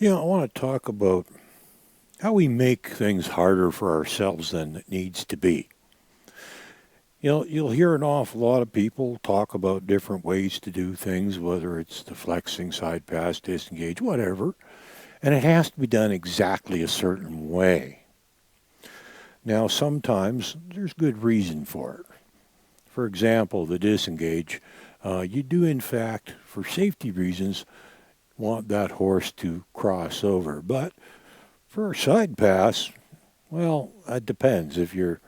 I want to talk about how we make things harder for ourselves than it needs to be. You'll hear an awful lot of people talk about different ways to do things, whether it's the flexing, side pass, disengage, whatever, and it has to be done exactly a certain way. Now, sometimes there's good reason for it. For example, the disengage, you do in fact, for safety reasons, want that horse to cross over, but for a side pass, well, it depends. If you're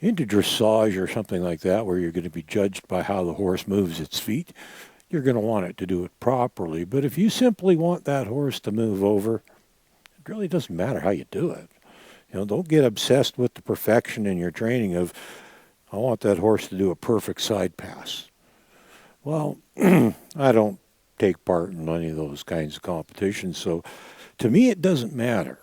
into dressage or something like that, where you're going to be judged by how the horse moves its feet, you're going to want it to do it properly. But if you simply want that horse to move over, it really doesn't matter how you do it. Don't get obsessed with the perfection in your training of, I want that horse to do a perfect side pass. Well, I don't take part in any of those kinds of competitions, so to me it doesn't matter.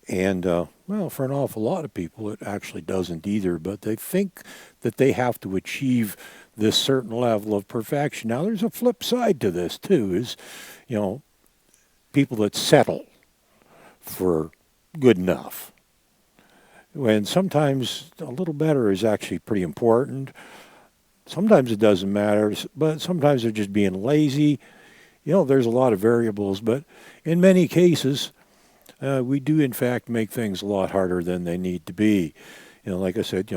And, well, for an awful lot of people, it actually doesn't either, but they think that they have to achieve this certain level of perfection. Now, there's a flip side to this, too, is, you know, people that settle for good enough. When sometimes a little better is actually pretty important. Sometimes it doesn't matter, but sometimes they're just being lazy. There's a lot of variables, but in many cases, we do, in fact, make things a lot harder than they need to be. Like I said,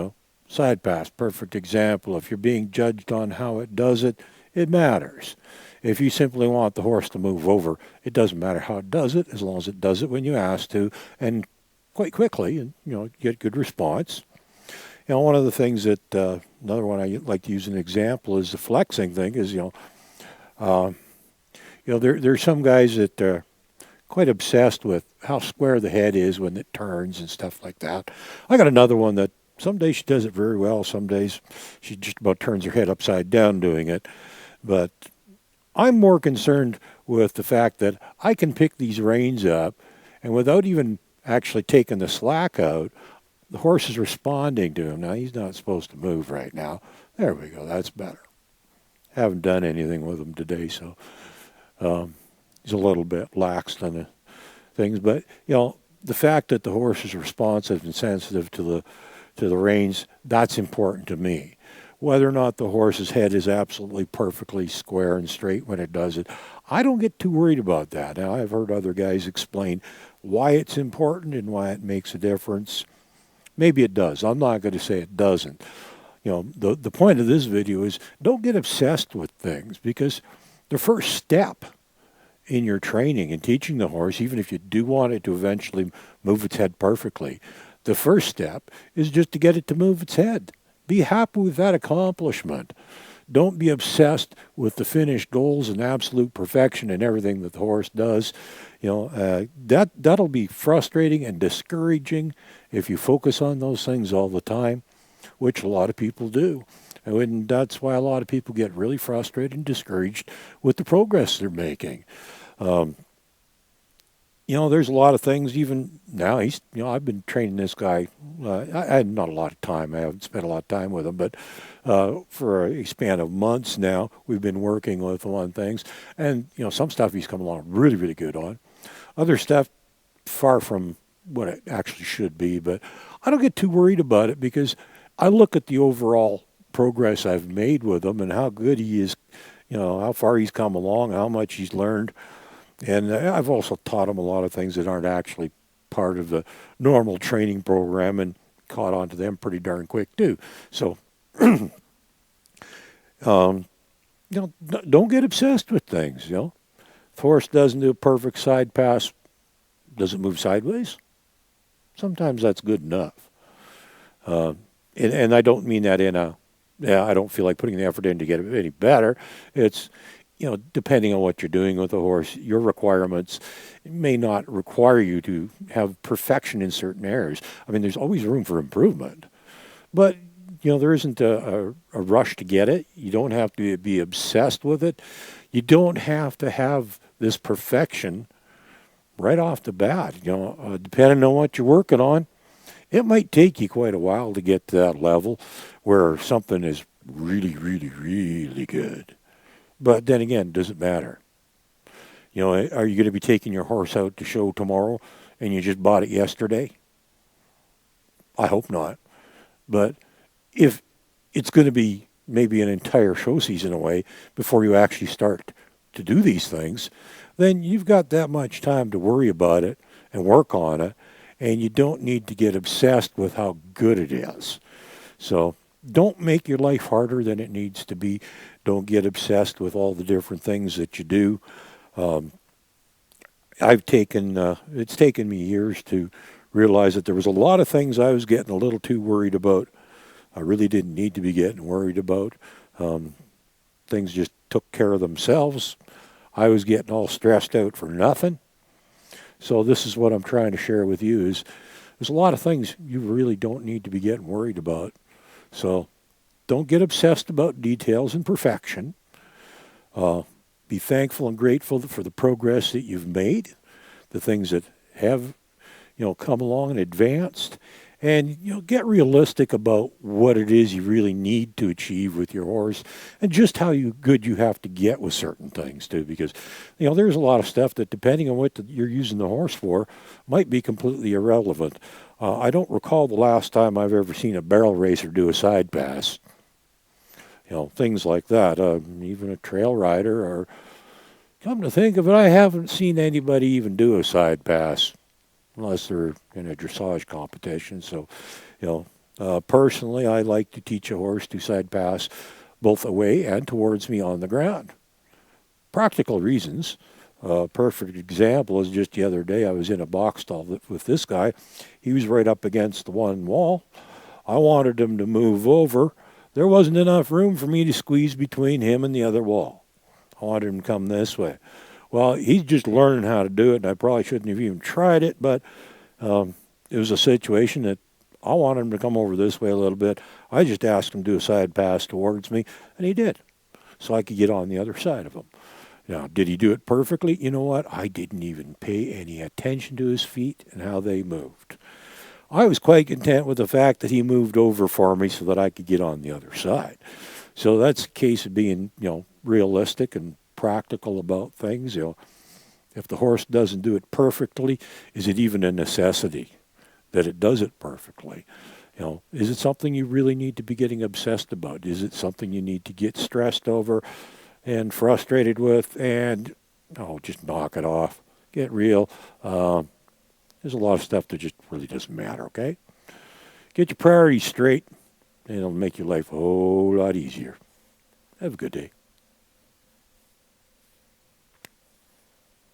side pass, perfect example. If you're being judged on how it does it, it matters. If you simply want the horse to move over, it doesn't matter how it does it, as long as it does it when you ask to, and quite quickly, and, get good response. One of the things that, another one I like to use an example is the flexing thing is, there's some guys that are quite obsessed with how square the head is when it turns and stuff like that. I got another one that some days she does it very well. Some days she just about turns her head upside down doing it. But I'm more concerned with the fact that I can pick these reins up, and without even actually taking the slack out, the horse is responding to him. Now, he's not supposed to move right now. There we go. That's better. Haven't done anything with him today, so he's a little bit lax on the things. But, the fact that the horse is responsive and sensitive to the reins, that's important to me. Whether or not the horse's head is absolutely perfectly square and straight when it does it, I don't get too worried about that. Now, I've heard other guys explain why it's important and why it makes a difference. Maybe it does. I'm not going to say it doesn't. The point of this video is don't get obsessed with things, because the first step in your training and teaching the horse, even if you do want it to eventually move its head perfectly, the first step is just to get it to move its head. Be happy with that accomplishment. Don't be obsessed with the finished goals and absolute perfection in everything that the horse does. That'll be frustrating and discouraging if you focus on those things all the time, which a lot of people do. And that's why a lot of people get really frustrated and discouraged with the progress they're making. There's a lot of things even now. I've been training this guy. I had not a lot of time. I haven't spent a lot of time with him, but for a span of months now, we've been working with him on things. And, some stuff he's come along really, really good on. Other stuff, far from what it actually should be. But I don't get too worried about it, because I look at the overall progress I've made with him and how good he is, how far he's come along, how much he's learned. And I've also taught him a lot of things that aren't actually part of the normal training program, and caught on to them pretty darn quick too. So, don't get obsessed with things. If the horse doesn't do a perfect side pass, does it move sideways? Sometimes that's good enough. And I don't mean that I don't feel like putting the effort in to get it any better. It's, depending on what you're doing with the horse, your requirements may not require you to have perfection in certain areas. I mean, there's always room for improvement. But, there isn't a rush to get it. You don't have to be obsessed with it. You don't have to have this perfection right off the bat. Depending on what you're working on, it might take you quite a while to get to that level where something is really, really, really good. But then again, it doesn't matter. You know, are you going to be taking your horse out to show tomorrow and you just bought it yesterday? I hope not. But if it's going to be maybe an entire show season away before you actually start to do these things, then you've got that much time to worry about it and work on it, and you don't need to get obsessed with how good it is. So don't make your life harder than it needs to be. Don't get obsessed with all the different things that you do. Um, it's taken me years to realize that there was a lot of things I was getting a little too worried about. I really didn't need to be getting worried about. Um, Things just took care of themselves. I was getting all stressed out for nothing. So this is what I'm trying to share with you is there's a lot of things you really don't need to be getting worried about. So don't get obsessed about details and perfection. Uh, be thankful and grateful for the progress that you've made, the things that have, come along and advanced, and get realistic about what it is you really need to achieve with your horse, and just how good you have to get with certain things too. Because there's a lot of stuff that, depending on what you're using the horse for, might be completely irrelevant. I don't recall the last time I've ever seen a barrel racer do a side pass. Things like that. Even a trail rider, or come to think of it, I haven't seen anybody even do a side pass unless they're in a dressage competition. So, personally, I like to teach a horse to side pass both away and towards me on the ground. Practical reasons. Perfect example is just the other day I was in a box stall with this guy. He was right up against the one wall. I wanted him to move over. There wasn't enough room for me to squeeze between him and the other wall. I wanted him to come this way. Well, he's just learning how to do it, and I probably shouldn't have even tried it, but it was a situation that I wanted him to come over this way a little bit. I just asked him to do a side pass towards me, and he did, so I could get on the other side of him. Now, did he do it perfectly? You know what? I didn't even pay any attention to his feet and how they moved. I was quite content with the fact that he moved over for me so that I could get on the other side. So that's a case of being, realistic and practical about things. If the horse doesn't do it perfectly, is it even a necessity that it does it perfectly? Is it something you really need to be getting obsessed about? Is it something you need to get stressed over and frustrated with, and just knock it off, get real? There's a lot of stuff that just really doesn't matter, okay? Get your priorities straight, and it'll make your life a whole lot easier. Have a good day.